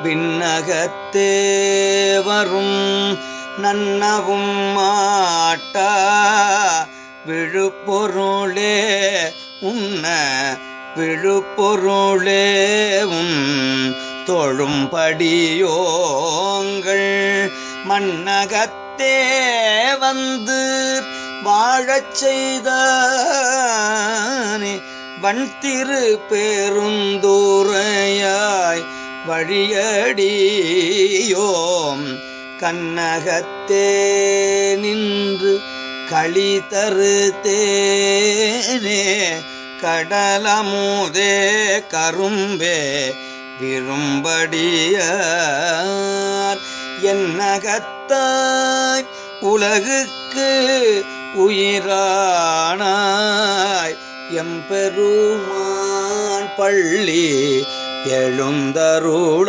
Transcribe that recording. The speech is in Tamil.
விண்ணகத்தே வரும் நன்னவும் மாட்டா விழுப்பொருளே உன்ன விழுப்பொருளே உன் தொழும்படியோங்கள் மண்ணகத்தே வந்து வாழச் செய்தானே வண்திரு பெருந்துரையாய் வழியடியோம் கண்ணகத்தே நின்று களி தரு தேனே கடலமுதே கரும்பே விரும்படியார் என்னகத்தாய் உலகுக்கு உயிரானாய் எம்பெருமான் பள்ளி எழுந்தருளாயே